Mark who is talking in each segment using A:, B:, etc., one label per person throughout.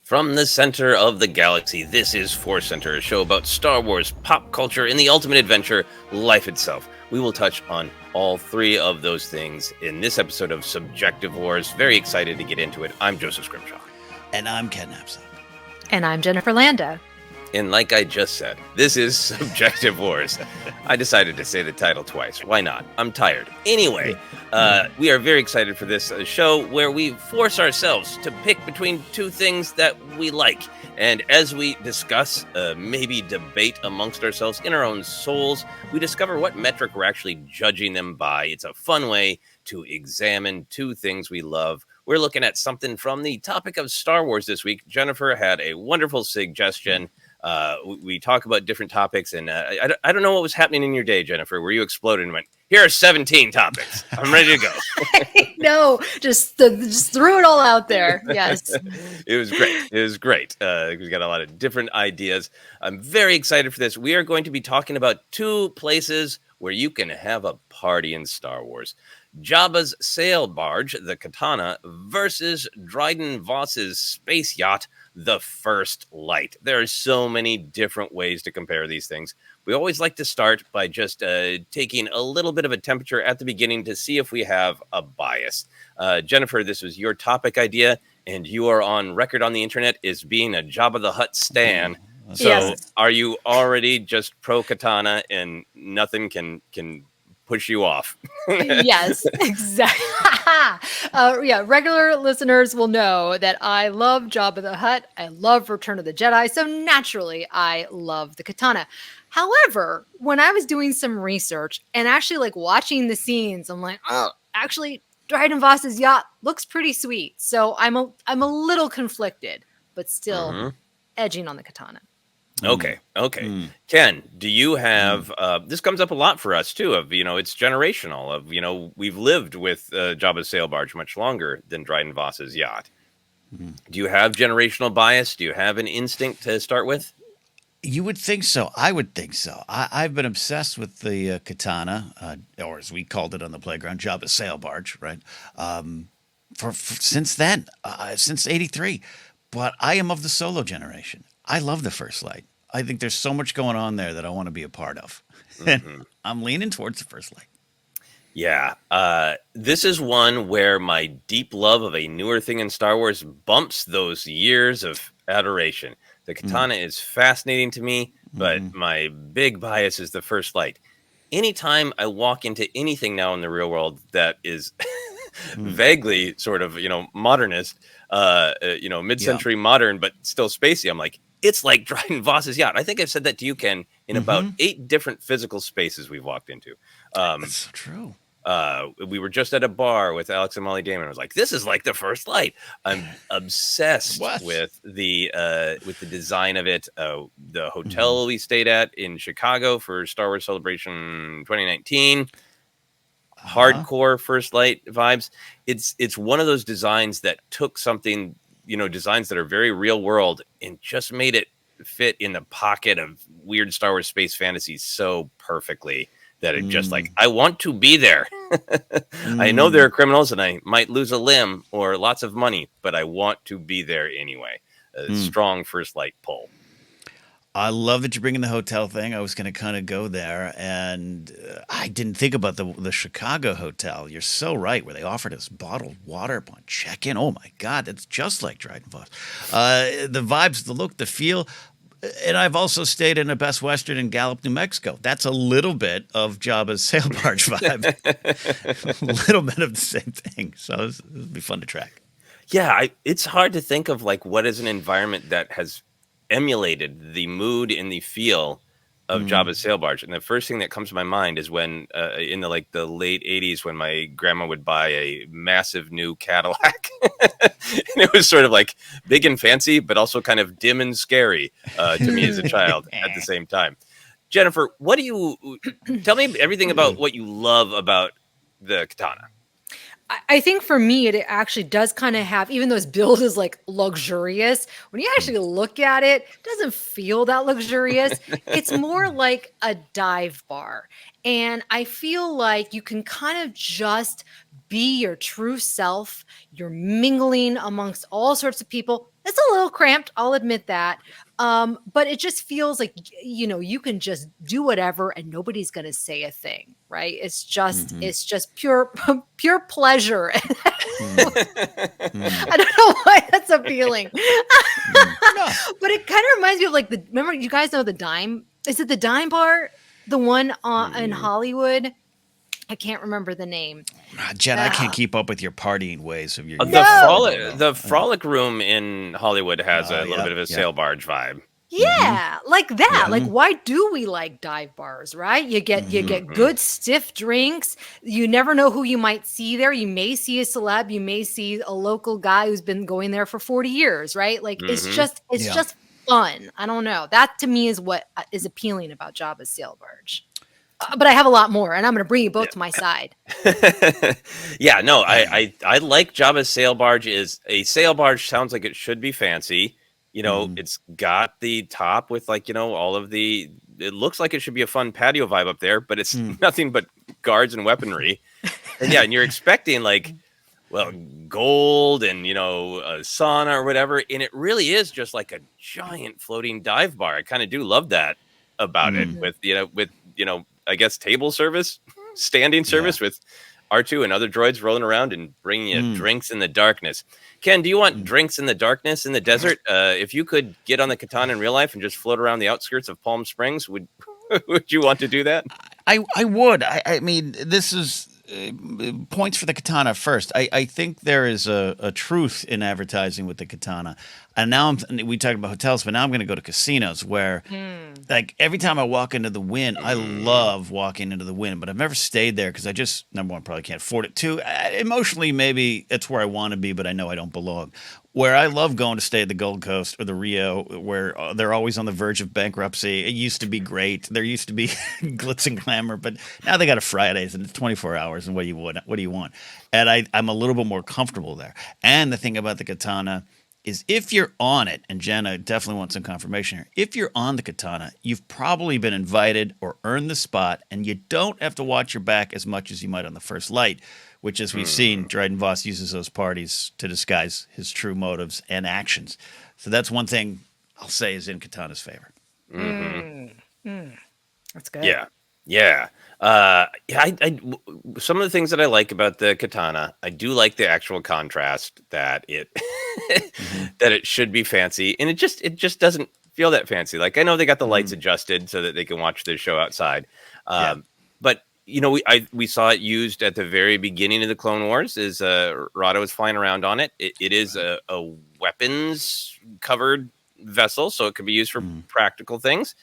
A: From the center of the galaxy, this is ForceCenter, a show about Star Wars, pop culture, and the ultimate adventure, life itself. We will touch on all three of those things in this episode of Subjective Wars. Very excited to get into it. I'm Joseph Scrimshaw.
B: And I'm Ken Napzok.
C: And I'm Jennifer Landa.
A: And like I just said, this is Subjective Wars. I decided to say the title twice. Why not? I'm tired. Anyway, we are very excited for this show where we force ourselves to pick between two things that we like. And as we discuss, maybe debate amongst ourselves in our own souls, we discover what metric we're actually judging them by. It's a fun way to examine two things we love. We're looking at something from the topic of Star Wars this week. Jennifer had a wonderful suggestion. We talk about different topics, and I don't know what was happening in your day, Jennifer, where you exploded and went, here are 17 topics. I'm ready to go.
C: No, just threw it all out there. Yes.
A: It was great. It was great. We got a lot of different ideas. I'm very excited for this. We are going to be talking about two places where you can have a party in Star Wars. Jabba's sail barge, the Khetanna, versus Dryden Vos's space yacht, the First Light. There are so many different ways to compare these things. We always like to start by just taking a little bit of a temperature at the beginning to see if we have a bias. Jennifer, this was your topic idea, and you are on record on the internet as being a Jabba the Hutt stan. So
C: Yes.
A: Are you already just pro Khetanna and nothing can push you off?
C: Yes, exactly. Regular listeners will know that I love Jabba the Hutt. I love Return of the Jedi. So naturally, I love the Khetanna. However, when I was doing some research and actually like watching the scenes, I'm like, oh, actually, Dryden Vos's yacht looks pretty sweet. So I'm a little conflicted, but still edging on the Khetanna.
A: Okay. Ken, do you have, this comes up a lot for us too, of, it's generational of, we've lived with Jabba's sail barge much longer than Dryden Vos's yacht. Do you have generational bias? Do you have an instinct to start with?
B: You would think so. I would think so. I've been obsessed with the Khetanna, or as we called it on the playground, Jabba's sail barge, right? For since then, since '83. But I am of the Solo generation. I love the First Light. I think there's so much going on there that I want to be a part of. And I'm leaning towards the First Light.
A: Yeah. This is one where my deep love of a newer thing in Star Wars bumps those years of adoration. The Khetanna is fascinating to me, but my big bias is the First Light. Anytime I walk into anything now in the real world that is vaguely sort of, modernist, mid-century modern, but still spacey, I'm like, it's like Dryden Vos's yacht. I think I've said that to you, Ken, in about 8 different physical spaces we've walked into.
B: That's so true.
A: We were just at a bar with Alex and Molly Damon. I was like, this is like the First Light. I'm obsessed with the design of it. The hotel we stayed at in Chicago for Star Wars Celebration 2019. Hardcore First Light vibes. It's one of those designs that took something, designs that are very real world and just made it fit in the pocket of weird Star Wars space fantasies so perfectly that it just like, I want to be there. I know there are criminals and I might lose a limb or lots of money, but I want to be there anyway. A strong First Light pull.
B: I love that you're bringing the hotel thing. I was going to kind of go there, and I didn't think about the Chicago hotel. You're so right, where they offered us bottled water upon check-in. Oh, my God, that's just like Dryden Vos. The vibes, the look, the feel. And I've also stayed in a Best Western in Gallup, New Mexico. That's a little bit of Jabba's sail barge vibe. A little bit of the same thing. So it'll be fun to track.
A: Yeah, it's hard to think of like what is an environment that has emulated the mood and the feel of Jabba's sail barge. And the first thing that comes to my mind is when in the late 80s when my grandma would buy a massive new Cadillac. And it was sort of like big and fancy, but also kind of dim and scary to me as a child at the same time. Jennifer, what do you tell me everything about what you love about the Khetanna?
C: I think for me, it actually does kind of have, even though its build is like luxurious, when you actually look at it, it doesn't feel that luxurious. It's more like a dive bar. And I feel like you can kind of just be your true self. You're mingling amongst all sorts of people, It's a little cramped, I'll admit that. But it just feels like, you can just do whatever and nobody's going to say a thing, right? It's just pure pure pleasure. I don't know why that's appealing. But it kind of reminds me of like remember, you guys know the Dime? Is it the Dime Bar? The one in Hollywood? I can't remember the name.
B: Jen, I can't keep up with your partying ways of your.
A: The Frolic Room in Hollywood has a little bit of a sail barge vibe.
C: Yeah, like that. Yeah. Like, why do we like dive bars, right? You get good stiff drinks. You never know who you might see there. You may see a celeb. You may see a local guy who's been going there for 40 years, right? Like, it's just fun. I don't know. That to me is what is appealing about Jabba's sail barge. But I have a lot more, and I'm going to bring you both to my side.
A: Yeah, no, I like Jabba's sail barge. A sail barge sounds like it should be fancy. It's got the top with all of the. It looks like it should be a fun patio vibe up there, but it's nothing but guards and weaponry. And you're expecting gold and a sauna or whatever, and it really is just like a giant floating dive bar. I kind of do love that about it with I guess table service, standing service with R2 and other droids rolling around and bringing you drinks in the darkness. Ken, do you want drinks in the darkness in the desert? If you could get on the Khetanna in real life and just float around the outskirts of Palm Springs, would you want to do that?
B: I would. I mean, this is points for the Khetanna first. I think there is a truth in advertising with the Khetanna. And now we talked about hotels, but now I'm going to go to casinos where, like, every time I walk into the Wynn, I love walking into the Wynn, but I've never stayed there because I just, number one, probably can't afford it. Two, emotionally, maybe it's where I want to be, but I know I don't belong. Where I love going to stay at the Gold Coast or the Rio, where they're always on the verge of bankruptcy. It used to be great. There used to be glitz and glamour, but now they got a Fridays and it's 24 hours. And what do you want? And I'm a little bit more comfortable there. And the thing about the Khetanna is if you're on it, and Jen, I definitely want some confirmation here. If you're on the Khetanna, you've probably been invited or earned the spot, and you don't have to watch your back as much as you might on the first light, which, as we've seen, Dryden Vos uses those parties to disguise his true motives and actions. So that's one thing I'll say is in Khetanna's favor.
C: That's good.
A: Yeah. Some of the things that I like about the Khetanna, I do like the actual contrast that it that it should be fancy, and it just doesn't feel that fancy. Like, I know they got the lights adjusted so that they can watch their show outside, but we saw it used at the very beginning of the Clone Wars. As Rada was flying around on it. It is a weapons covered vessel, so it could be used for practical things.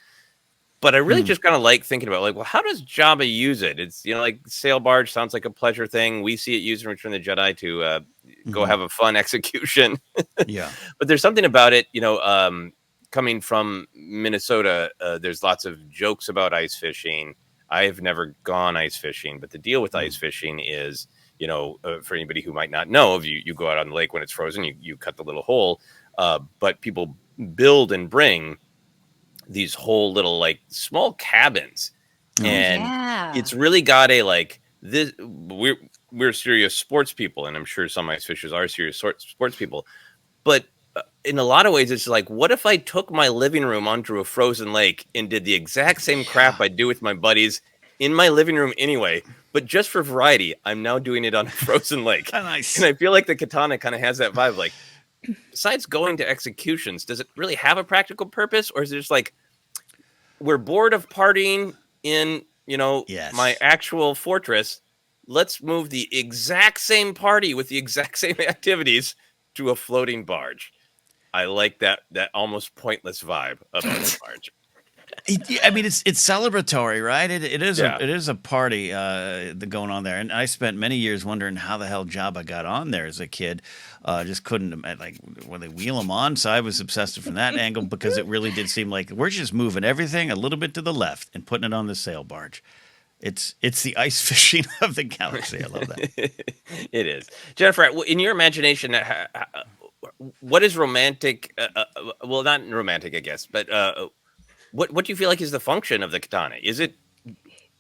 A: But I really just kind of like thinking about, well, how does Jabba use it? It's, like sail barge sounds like a pleasure thing. We see it used in Return of the Jedi to go have a fun execution. But there's something about it, coming from Minnesota, there's lots of jokes about ice fishing. I've never gone ice fishing, but the deal with ice fishing is, for anybody who might not know, if you go out on the lake when it's frozen, you cut the little hole, but people build and bring these whole little small cabins, and it's really got a this. We're serious sports people, and I'm sure some ice fishers are serious sports people, but in a lot of ways, it's like, what if I took my living room onto a frozen lake and did the exact same crap I do with my buddies in my living room anyway, but just for variety, I'm now doing it on a frozen lake.
B: Nice.
A: And I feel like the Khetanna kind of has that vibe, like, besides going to executions, does it really have a practical purpose, or is it just like, we're bored of partying in, my actual fortress. Let's move the exact same party with the exact same activities to a floating barge. I like that almost pointless vibe of the barge.
B: I mean, it's celebratory, right? It is a party going on there, and I spent many years wondering how the hell Jabba got on there as a kid. Just couldn't when they wheel him on. So I was obsessed from that angle because it really did seem like we're just moving everything a little bit to the left and putting it on the sail barge. It's the ice fishing of the galaxy. I love that.
A: It is, Jennifer. In your imagination, what is romantic? Well, not romantic, I guess, but. What do you feel like is the function of the Khetanna? Is it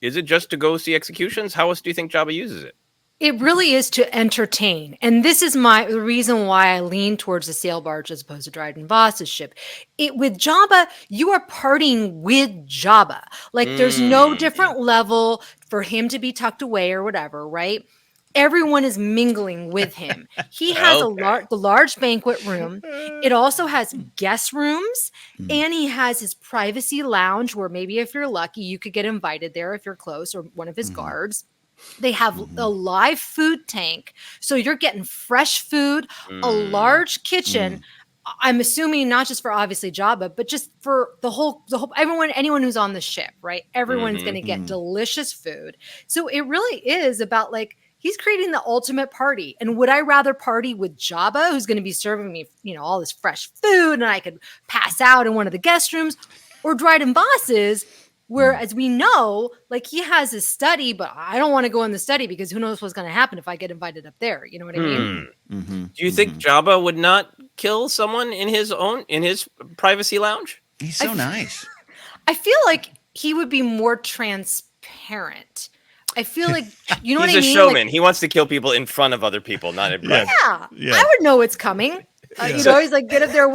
A: just to go see executions? How else do you think Jabba uses it?
C: It really is to entertain. And this is the reason why I lean towards the sail barge as opposed to Dryden Vos's ship. With Jabba, you are partying with Jabba. Like there's no different level for him to be tucked away or whatever, right? Everyone is mingling with him. He has the large banquet room. It also has guest rooms, and he has his privacy lounge where maybe if you're lucky, you could get invited there if you're close or one of his guards. They have a live food tank. So you're getting fresh food, a large kitchen. I'm assuming not just for obviously Jabba, but just for the whole anyone who's on the ship, right? Everyone's going to get delicious food. So it really is about like, he's creating the ultimate party. And would I rather party with Jabba, who's going to be serving me, all this fresh food and I could pass out in one of the guest rooms, or Dryden Vos's, where, as we know, like he has his study, but I don't want to go in the study because who knows what's going to happen if I get invited up there. You know what I mean?
A: Do you think Jabba would not kill someone in his privacy lounge?
B: He's so nice.
C: I feel like he would be more transparent. I feel like, you know what I mean?
A: He's a showman. Like, he wants to kill people in front of other people, not in private.
C: Yeah. I would know it's coming. He's like get up there.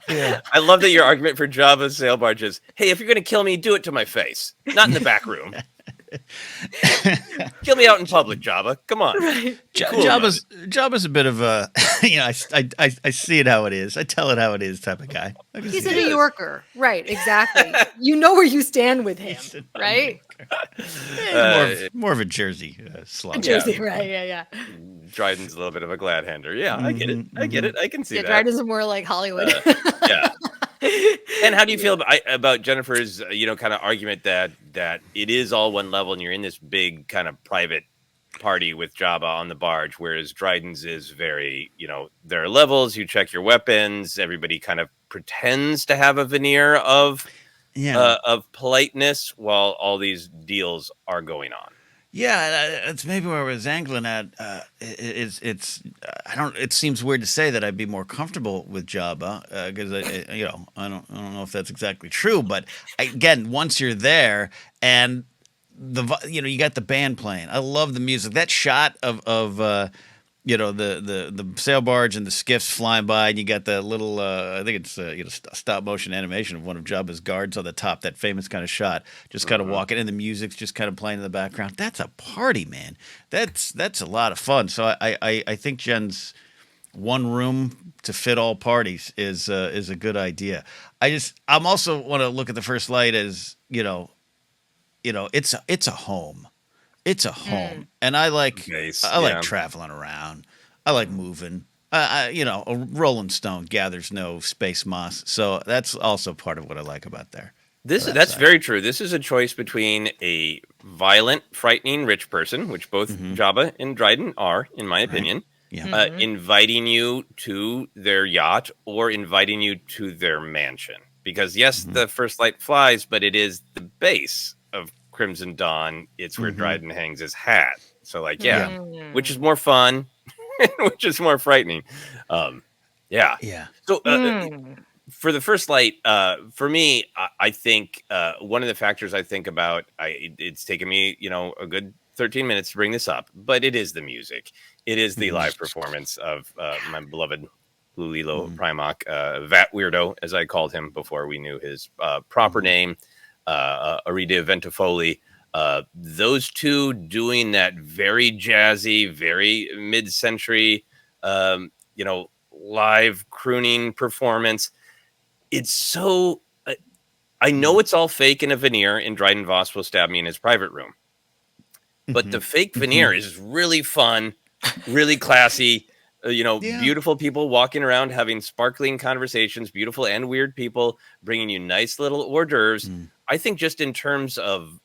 A: I love that your argument for Jabba's sail barge is, hey, if you're going to kill me, do it to my face, not in the back room. Kill me out in public, Jabba. Come on.
C: Right.
B: Jabba's a bit of a, I see it how it is. I tell it how it is type of guy.
C: He's a New Yorker. Right, exactly. You know where you stand with him, right?
B: More of a Jersey slug.
C: Jersey, right, yeah.
A: Dryden's a little bit of a glad hander. Yeah, I get it. I get it. I can see that.
C: Dryden's more like Hollywood.
A: Yeah. And how do you feel about Jennifer's, kind of argument that it is all one level and you're in this big kind of private party with Jabba on the barge, whereas Dryden's is very, there are levels, you check your weapons, everybody kind of pretends to have a veneer of politeness while all these deals are going on.
B: Yeah, that's maybe where I was angling at. It seems weird to say that I'd be more comfortable with Jabba because I don't know if that's exactly true. But again, once you're there and you got the band playing, I love the music. That shot of the sail barge and the skiffs flying by, and you got the little I think it's stop motion animation of one of Jabba's guards on the top, that famous kind of shot, just kind of walking, and the music's just kind of playing in the background. That's a party, man. That's a lot of fun. So I think Jen's one room to fit all parties is a good idea. I'm also want to look at the First Light as it's a home. It's a home, and I like traveling around. I like moving. A Rolling Stone gathers no space moss, so that's also part of what I like about there.
A: That's very true. This is a choice between a violent, frightening rich person, which both Jabba and Dryden are, in my opinion, inviting you to their yacht or inviting you to their mansion. Because yes, the First Light flies, but it is the base of Crimson Dawn. It's where Dryden hangs his hat. So which is more fun, which is more frightening. So for the First Light, for me, I think one of the factors I think about, it's taken me, a good 13 minutes to bring this up, but it is the music. It is the live performance of my beloved Lulilo Primak, Vat Weirdo, as I called him before we knew his proper name. Arida Ventifoli, those two doing that very jazzy, very mid-century, live crooning performance. It's so. I know it's all fake in a veneer, and Dryden Vos will stab me in his private room. But the fake veneer is really fun, really classy. Beautiful people walking around having sparkling conversations, beautiful and weird people bringing you nice little hors d'oeuvres. I think just in terms of,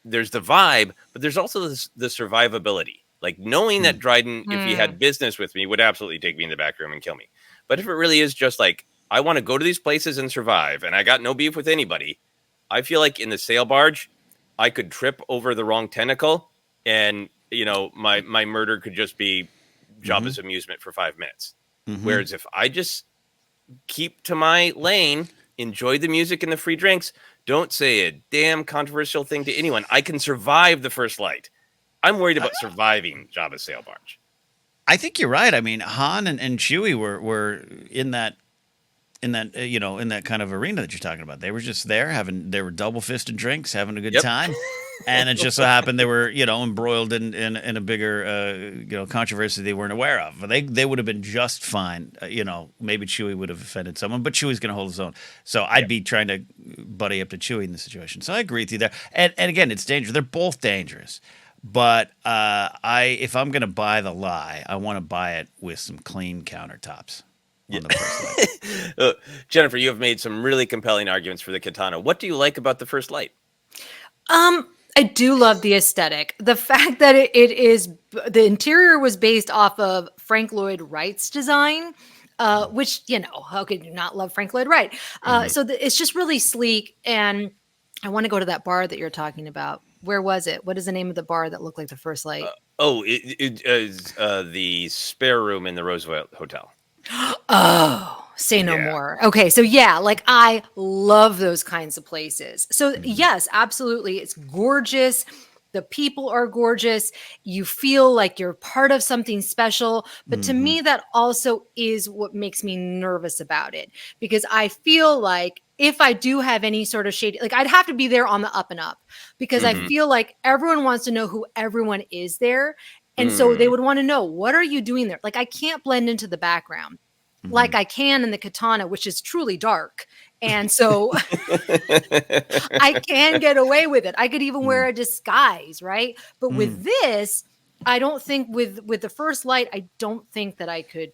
A: there's the vibe, but there's also the survivability. Like knowing that Dryden, if he had business with me, would absolutely take me in the back room and kill me. But if it really is just like, I want to go to these places and survive, and I got no beef with anybody, I feel like in the sail barge, I could trip over the wrong tentacle, and my murder could just be Jabba's amusement for 5 minutes. Whereas if I just keep to my lane, enjoy the music and the free drinks, don't say a damn controversial thing to anyone, I can survive the First Light. I'm worried about surviving Jabba's sail barge.
B: I think you're right. I mean, Han and Chewie were in that in that kind of arena that you're talking about. They were just there they were double fisted drinks, having a good time. And it just so happened they were, embroiled in a bigger, controversy they weren't aware of. They would have been just fine. Maybe Chewie would have offended someone, but Chewie's going to hold his own. So I'd be trying to buddy up to Chewie in this situation. So I agree with you there. And again, it's dangerous. They're both dangerous. But if I'm going to buy the lie, I want to buy it with some clean countertops. On the First
A: Light. Jennifer, you have made some really compelling arguments for the Khetanna. What do you like about the First Light?
C: I do love the aesthetic. The fact that it is the interior was based off of Frank Lloyd Wright's design, which, how could you not love Frank Lloyd Wright? So it's just really sleek. And I want to go to that bar that you're talking about. Where was it? What is the name of the bar that looked like the First Light?
A: It is the spare room in the Roosevelt Hotel.
C: Oh, say no more. Okay. So I love those kinds of places. So yes, absolutely. It's gorgeous. The people are gorgeous. You feel like you're part of something special. But to me, that also is what makes me nervous about it, because I feel like if I do have any sort of shady, I'd have to be there on the up and up, because I feel like everyone wants to know who everyone is there. And so they would want to know, what are you doing there? I can't blend into the background like I can in the Khetanna, which is truly dark. And so I can get away with it. I could even wear a disguise, right? But with this, I don't think with the First Light, I don't think that I could,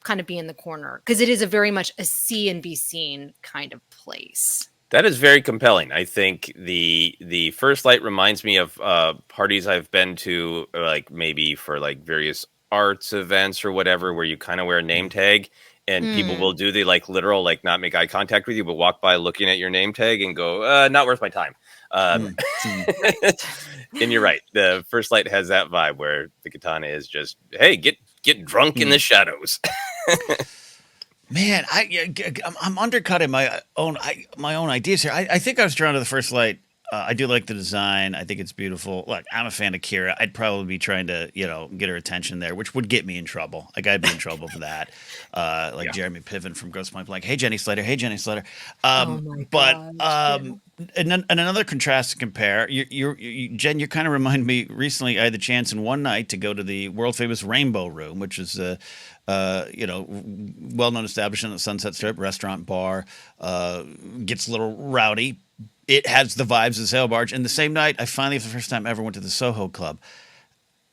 C: kind of be in the corner, because it is a very much a see and be seen kind of place.
A: That is very compelling. I think the First Light reminds me of parties I've been to, maybe for various arts events or whatever, where you kind of wear a name tag, and people will do the literal not make eye contact with you, but walk by looking at your name tag and go, not worth my time. And you're right. The First Light has that vibe where the Khetanna is just, hey, get drunk in the shadows.
B: Man, I'm undercutting my own ideas here. I think I was drawn to the First Light. I do like the design. I think it's beautiful. Look, I'm a fan of Kira. I'd probably be trying to, get her attention there, which would get me in trouble. I'd be in trouble for that. Jeremy Piven from Grosse Pointe Blank. Hey, Jenny Slater. Hey, Jenny Slater. And another contrast to compare, Jen, you kind of remind me. Recently, I had the chance in one night to go to the world famous Rainbow Room, which is well-known establishment at Sunset Strip, restaurant, bar. Gets a little rowdy. It has the vibes of the sail barge. And the same night, I finally, for the first time ever, went to the Soho Club.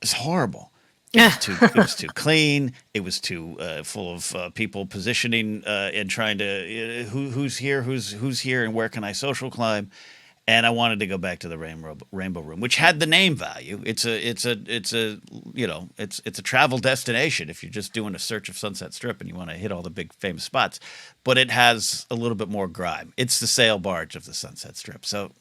B: It's horrible. It was too clean. It was too full of people positioning and trying to who's here, who's here, and where can I social climb. And I wanted to go back to the Rainbow Room, which had the name value. It's a travel destination if you're just doing a search of Sunset Strip and you want to hit all the big famous spots. But it has a little bit more grime. It's the sail barge of the Sunset Strip. So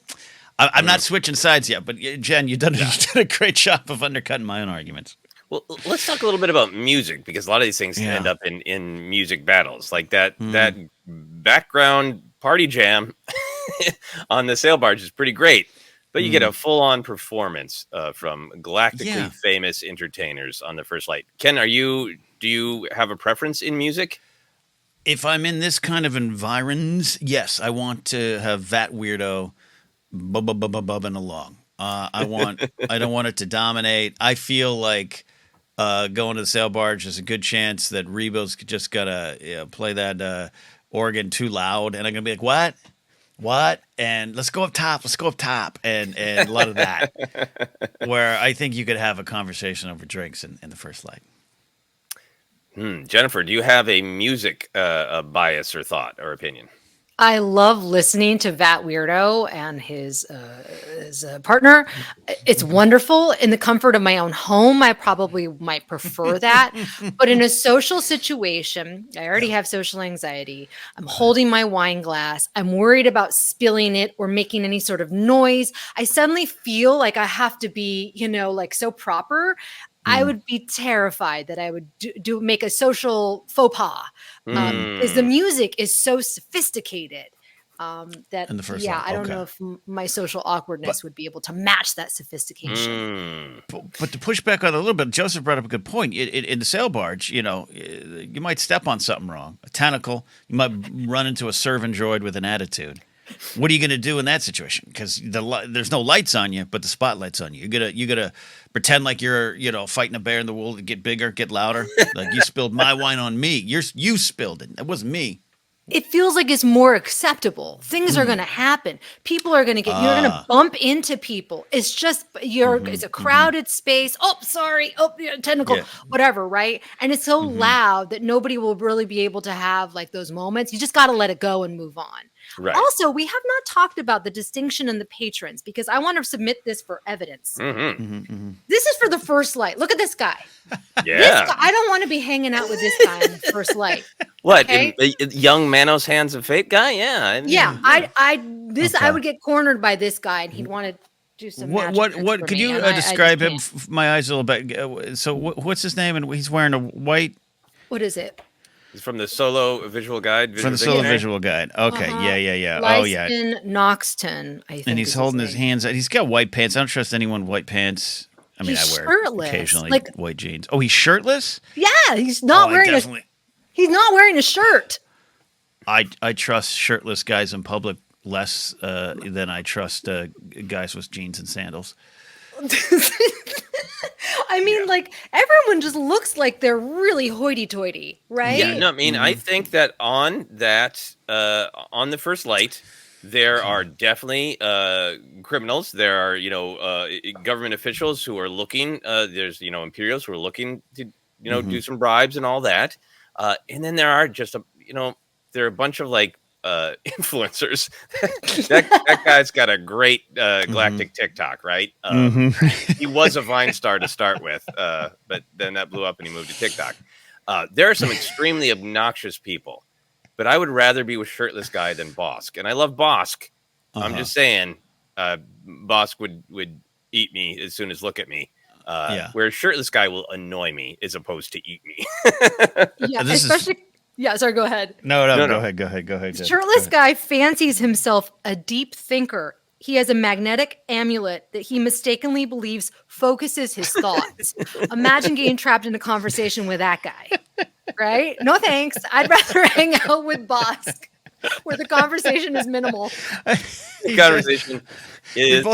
B: I'm not switching sides yet. But Jen, you did a great job of undercutting my own arguments.
A: Well, let's talk a little bit about music, because a lot of these things end up in music battles, like that background party jam on the sail barge is pretty great, but you get a full-on performance from galactically famous entertainers on the First Light. Ken, do you have a preference in music?
B: If I'm in this kind of environs, yes, I want to have that weirdo bubbing along. I don't want it to dominate. I feel like going to the sail barge is a good chance that Rebo's just gonna play that organ too loud, and I'm gonna be like, what? And let's go up top, and a lot of that, where I think you could have a conversation over drinks in the First Light.
A: Jennifer, do you have a music bias or thought or opinion?
C: I love listening to Vat Weirdo and his partner. It's wonderful. In the comfort of my own home, I probably might prefer that. But in a social situation, I already have social anxiety. I'm holding my wine glass. I'm worried about spilling it or making any sort of noise. I suddenly feel like I have to be, so proper. I would be terrified that I would make a social faux pas, because the music is so sophisticated. That
B: In the first
C: yeah,
B: light.
C: I don't
B: Okay.
C: know if my social awkwardness would be able to match that sophistication.
B: But to push back on it a little bit, Joseph brought up a good point. In the sail barge, you know, you might step on something wrong, a tentacle. You might run into a servant droid with an attitude. What are you going to do in that situation? Because there's no lights on you, but the spotlight's on you. You gotta pretend like you're, you know, fighting a bear in the wool to get bigger, get louder. Like you spilled my wine on me. You spilled it. It wasn't me.
C: It feels like it's more acceptable. Things are going to happen. People are going to you're going to bump into people. It's just, it's a crowded space. Oh, sorry. Oh, tentacle, whatever. Right. And it's so loud that nobody will really be able to have like those moments. You just got to let it go and move on. Right. Also, we have not talked about the distinction in the patrons because I want to submit this for evidence. This is for the first light. Look at this guy.
A: Yeah.
C: This guy, I don't want to be hanging out with this guy in the first light.
A: What? Okay? Young Manos Hands of Fate guy? Yeah.
C: Yeah. I would get cornered by this guy and he'd want to do some
B: what could you describe him? My eyes a little bit. So what's his name? And he's wearing a white.
C: What is it?
A: It's from the Solo Visual Guide.
B: From the Solo Visual Guide. Okay. Yeah.
C: Lyston Noxton, I think.
B: And he's holding his hands out. He's got white pants. I don't trust anyone with white pants. I mean, I wear
C: shirtless.
B: Occasionally white jeans. Oh, he's shirtless?
C: Yeah, he's not wearing he's not wearing a shirt.
B: I trust shirtless guys in public less than I trust guys with jeans and sandals.
C: I mean, like, everyone just looks like they're really hoity-toity, right?
A: Yeah, no, I mean, I think that on the first light, there are definitely criminals. There are, government officials who are looking. There's, Imperials who are looking to, do some bribes and all that. And then there are just there are a bunch of like influencers. that guy's got a great galactic TikTok, right? He was a Vine star to start with, but then that blew up and he moved to TikTok. There are some extremely obnoxious people. But I would rather be with shirtless guy than Bosk. And I love Bosk. I'm just saying, Bosk would eat me as soon as look at me. Where shirtless guy will annoy me as opposed to eat me.
C: Sorry, go ahead.
B: No, go ahead.
C: Shirtless guy fancies himself a deep thinker. He has a magnetic amulet that he mistakenly believes focuses his thoughts. Imagine getting trapped in a conversation with that guy. Right? No thanks. I'd rather hang out with Bosk, where the conversation is minimal.
A: The conversation is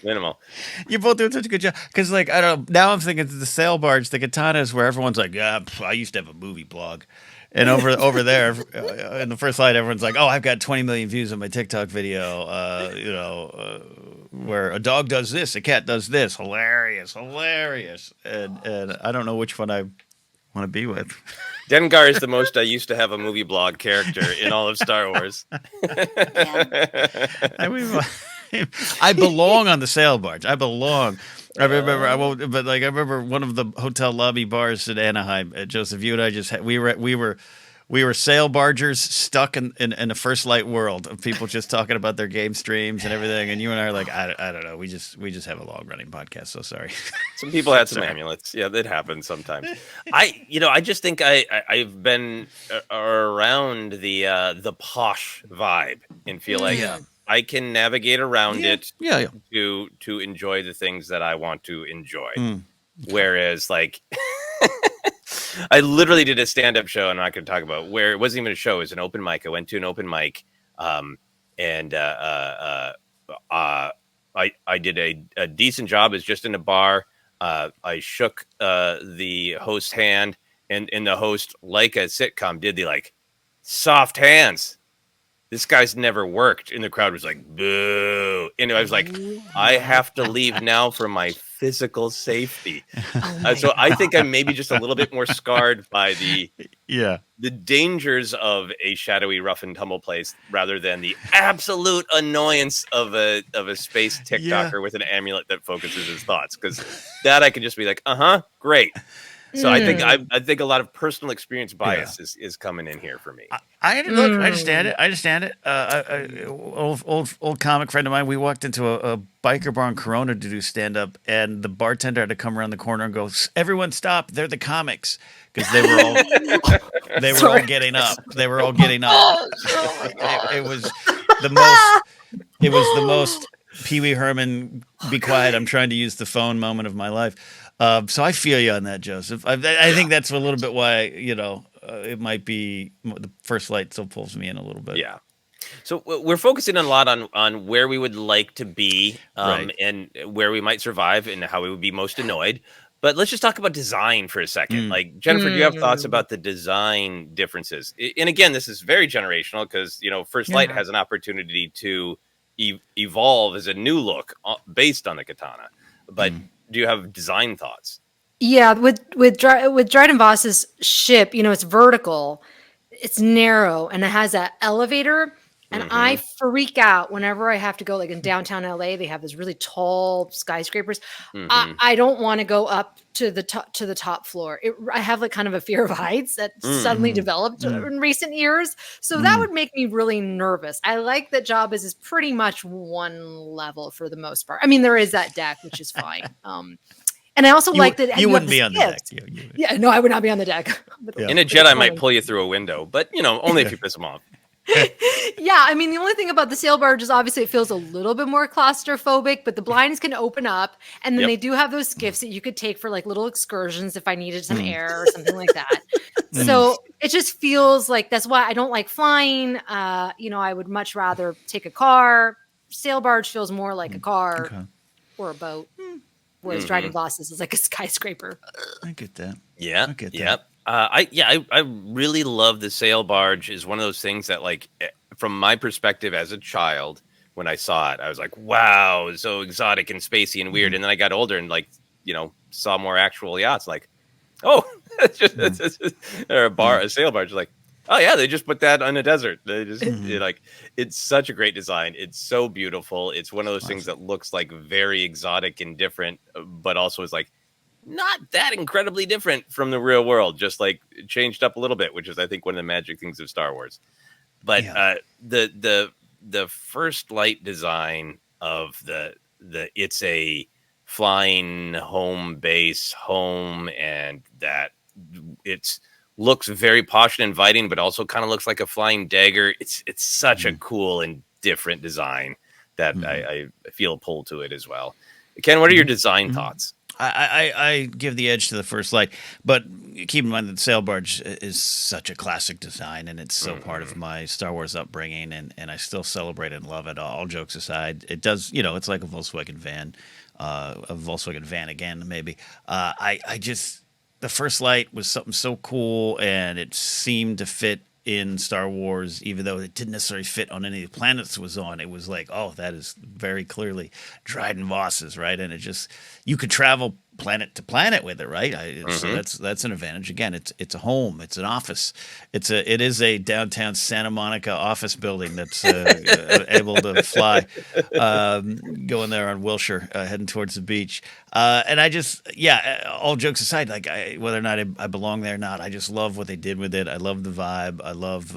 A: minimal.
B: You're both doing such a good job. Because, like, I don't know. Now I'm thinking the sail barge, the Khetanna is where everyone's like, I used to have a movie blog. And over there, in the first slide, everyone's like, oh, I've got 20 million views on my TikTok video, where a dog does this, a cat does this. Hilarious. And I don't know which one I want to be with.
A: Dengar is the most I used to have a movie blog character in all of Star Wars.
B: I belong on the sail barge. I belong. I remember one of the hotel lobby bars in Anaheim. Joseph, you and I we were sail bargers stuck in a first light world of people just talking about their game streams and everything. And you and I are like, I don't know. We just have a long running podcast. So sorry.
A: Some people had some amulets. Yeah, that happens sometimes. I just think I've been around the posh vibe and feel like I can navigate around it to enjoy the things that I want to enjoy. Whereas, like, I literally did a stand-up show, and I could talk about where it wasn't even a show; it was an open mic. I went to an open mic, and I did a decent job. It's just in a bar. I shook the host's hand, and the host, like a sitcom, did the like soft hands. This guy's never worked. And the crowd was like, boo. And I was like, I have to leave now for my physical safety. So I think I'm maybe just a little bit more scarred by the dangers of a shadowy rough and tumble place rather than the absolute annoyance of a space TikToker with an amulet that focuses his thoughts. Because that I can just be like, great. So I think a lot of personal experience bias is coming in here for me.
B: I understand it. Old comic friend of mine. We walked into a biker bar in Corona to do stand up, and the bartender had to come around the corner and go, "Everyone, stop! They're the comics," because they were all all getting up. They were all getting up. It was the most. It was the most Pee Wee Herman. Be quiet. I'm trying to use the phone moment of my life. So I feel you on that, Joseph. I think that's a little bit why it might be the first light still pulls me in a little bit.
A: Yeah. So we're focusing a lot on where we would like to be,
B: Right.
A: and where we might survive, and how we would be most annoyed. But let's just talk about design for a second. Like, Jennifer, do you have thoughts about the design differences? And again, this is very generational because First Light has an opportunity to evolve as a new look based on the Khetanna. But do you have design thoughts?
C: Yeah, with Dryden Vos's ship, it's vertical, it's narrow, and it has that elevator. And I freak out whenever I have to go, like in downtown LA, they have these really tall skyscrapers. I don't want to go up to the top floor. I have like kind of a fear of heights that suddenly developed in recent years. So that would make me really nervous. I like that Jabba's is pretty much one level for the most part. I mean, there is that deck, which is fine. And I also like that
B: you wouldn't be on the deck.
C: Yeah, no, I would not be on the deck.
A: In a Jedi, might pull you through a window, but only if you piss them off.
C: Yeah, I mean, the only thing about the sail barge is obviously it feels a little bit more claustrophobic, but the blinds can open up, and then they do have those skiffs that you could take for like little excursions if I needed some air or something like that. So it just feels like that's why I don't like flying. I would much rather take a car. Sail barge feels more like a car or a boat. Whereas Dryden Vos is like a skyscraper.
B: I get that.
A: Yeah,
B: I get that.
A: Yeah. I really love the sail barge. Is one of those things that, like, from my perspective as a child, when I saw it, I was like, wow, it's so exotic and spacey and weird. And then I got older and saw more actual yachts. Like, oh, it's just or a sail barge. Like, oh yeah, they just put that on a desert. They just it's such a great design. It's so beautiful. It's one of those things that looks like very exotic and different, but also is like not that incredibly different from the real world, just like changed up a little bit, which is I think one of the magic things of Star Wars. But the First Light design of the it's a flying home base home, and that it's looks very posh and inviting, but also kind of looks like a flying dagger. It's such a cool and different design that I feel a pull to it as well. Ken, what are your design thoughts?
B: I give the edge to the First Light, but keep in mind that the sail barge is such a classic design, and it's so part of my Star Wars upbringing, and I still celebrate and love it. All jokes aside, it does, it's like a Volkswagen van, again, maybe. The First Light was something so cool, and it seemed to fit in Star Wars, even though it didn't necessarily fit on any of the planets it was on. It was like, oh, that is very clearly Dryden Vos's, right? And it just, you could travel planet to planet with it, right? So that's an advantage. Again, it's a home, it's an office, it is a downtown Santa Monica office building that's able to fly, going there on Wilshire, heading towards the beach. And I just, all jokes aside, like whether or not I belong there or not, I just love what they did with it. I love the vibe. I love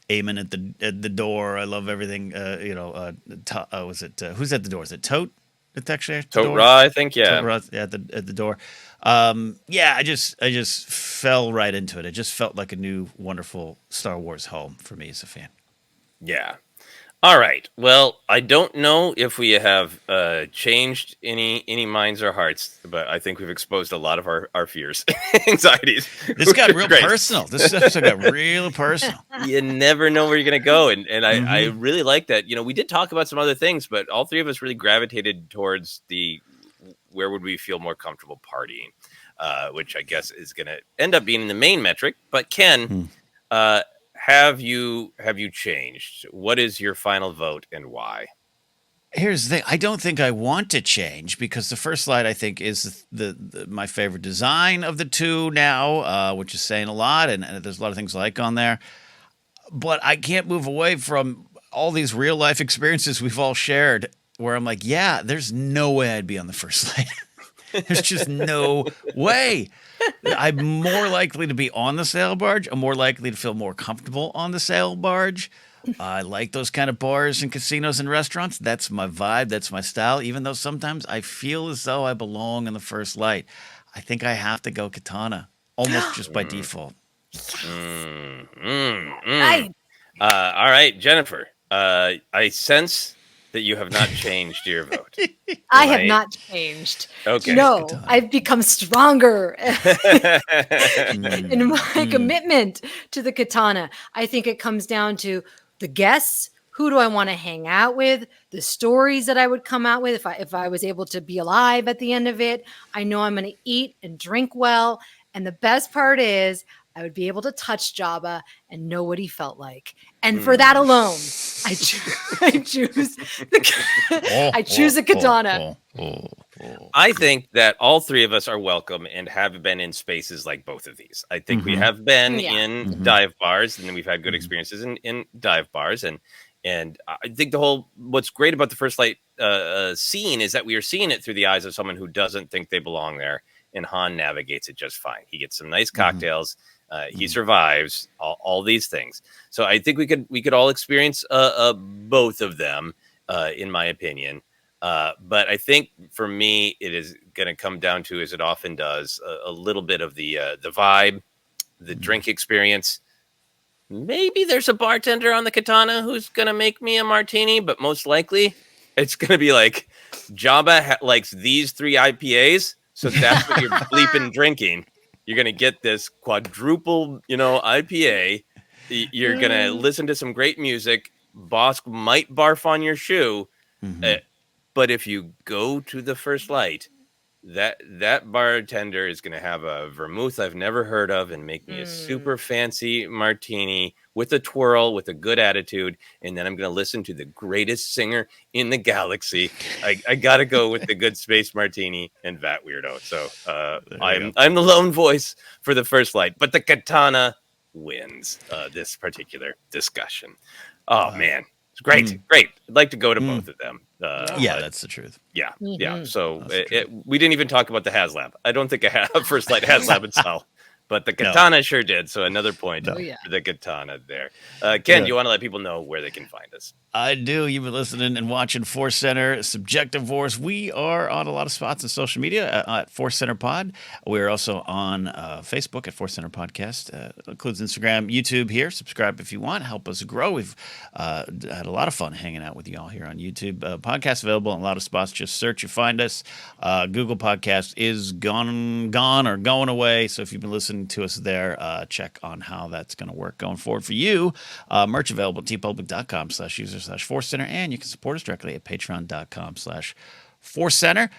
B: Eamon at the door. I love everything. Was it who's at the door? Is it Tote? It's actually
A: Tote Ra, I think. Yeah,
B: Tote Ra at the door. I just fell right into it. It just felt like a new, wonderful Star Wars home for me as a fan.
A: Yeah. All right. Well, I don't know if we have changed any minds or hearts, but I think we've exposed a lot of our fears, anxieties.
B: This got real personal. This episode got real personal.
A: You never know where you're going to go. And I really like that. We did talk about some other things, but all three of us really gravitated towards where would we feel more comfortable partying, which I guess is going to end up being the main metric. But Ken, have you changed? What is your final vote and why?
B: Here's the thing. I don't think I want to change because the First Light, I think, is my favorite design of the two now, which is saying a lot, and there's a lot of things I like on there. But I can't move away from all these real life experiences we've all shared where I'm like, yeah, there's no way I'd be on the First Light. There's just no way. I'm more likely to be on the sail barge. I'm more likely to feel more comfortable on the sail barge. I like those kind of bars and casinos and restaurants. That's my vibe. That's my style. Even though sometimes I feel as though I belong in the First Light, I think I have to go Khetanna, almost just by default.
A: All right, Jennifer, I sense that you have not changed your vote.
C: I have not changed.
A: Okay.
C: No, I've become stronger in my commitment to the Khetanna. I think it comes down to the guests. Who do I want to hang out with? The stories that I would come out with if I was able to be alive at the end of it. I know I'm going to eat and drink well. And the best part is I would be able to touch Jabba and know what he felt like. And for that alone, I choose the Khetanna.
A: I think that all three of us are welcome and have been in spaces like both of these. I think we have been in dive bars, and then we've had good experiences in dive bars. And I think what's great about the First Light scene is that we are seeing it through the eyes of someone who doesn't think they belong there. And Han navigates it just fine. He gets some nice cocktails. He survives all these things. So I think we could all experience both of them, in my opinion. But I think for me, it is going to come down to, as it often does, a little bit of the vibe, the drink experience. Maybe there's a bartender on the Khetanna who's going to make me a martini, but most likely it's going to be like Jabba likes these 3 IPAs. So that's what you're bleeping drinking. You're going to get this quadruple, IPA. You're going to listen to some great music. Boss might barf on your shoe. But if you go to the First Light, that bartender is going to have a vermouth I've never heard of and make me a super fancy martini with a twirl, with a good attitude. And then I'm going to listen to the greatest singer in the galaxy. I got to go with the good space martini and Vat Weirdo. So I'm the lone voice for the First Light, but the Khetanna wins this particular discussion. Oh, man. It's great. Great. I'd like to go to both of them.
B: That's the truth.
A: Yeah. So we didn't even talk about the HasLab. I don't think First Light HasLab itself, but the Khetanna sure did. So another point for the Khetanna there. Ken, do you want to let people know where they can find us?
B: I do. You've been listening and watching ForceCenter, Subjective Force. We are on a lot of spots on social media at ForceCenter Pod. We're also on Facebook at ForceCenter Podcast. Includes Instagram, YouTube here. Subscribe if you want. Help us grow. We've had a lot of fun hanging out with you all here on YouTube. Podcast available in a lot of spots. Just search, you find us. Google Podcast is gone or going away. So if you've been listening to us there, check on how that's going to work going forward for you. Merch available at tpublic.com/user/ForceCenter, and you can support us directly at patreon.com/ForceCenter.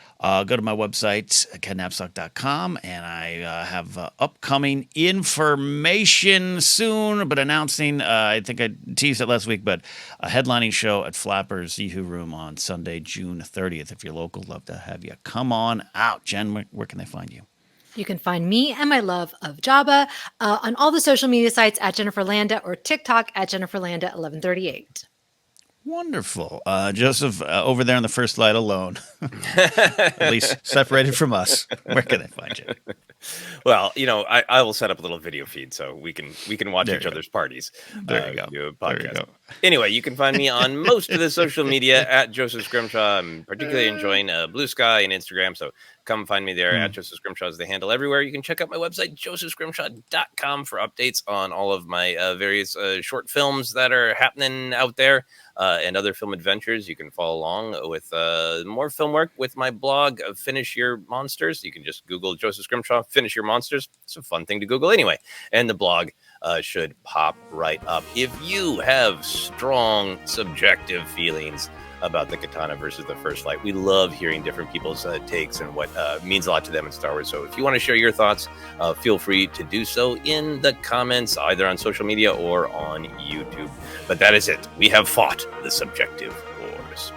B: Go to my website, KenNapzok.com, and I have upcoming information soon, but announcing, I think I teased it last week, but a headlining show at Flappers Yahoo Room on Sunday, June 30th. If you're local, love to have you come on out. Jen, where can they find you?
C: You can find me and my love of Jabba on all the social media sites at Jennifer Landa or TikTok at Jennifer Landa 1138.
B: Wonderful. Joseph, over there in the First Light alone, at least separated from us. Where can I find you?
A: Well, I will set up a little video feed so we can watch each other's parties.
B: There you go.
A: Do a podcast. Anyway, you can find me on most of the social media at Joseph Scrimshaw. I'm particularly enjoying Blue Sky and Instagram, so come find me there at Joseph Scrimshaw is the handle everywhere. You can check out my website, josephscrimshaw.com, for updates on all of my various short films that are happening out there. And other film adventures. You can follow along with more film work with my blog, Finish Your Monsters. You can just Google Joseph Scrimshaw, Finish Your Monsters. It's a fun thing to Google anyway. And the blog should pop right up. If you have strong subjective feelings about the Khetanna versus the First Light, we love hearing different people's takes and what means a lot to them in Star Wars. So if you want to share your thoughts, feel free to do so in the comments, either on social media or on YouTube. But that is it. We have fought the subjective wars.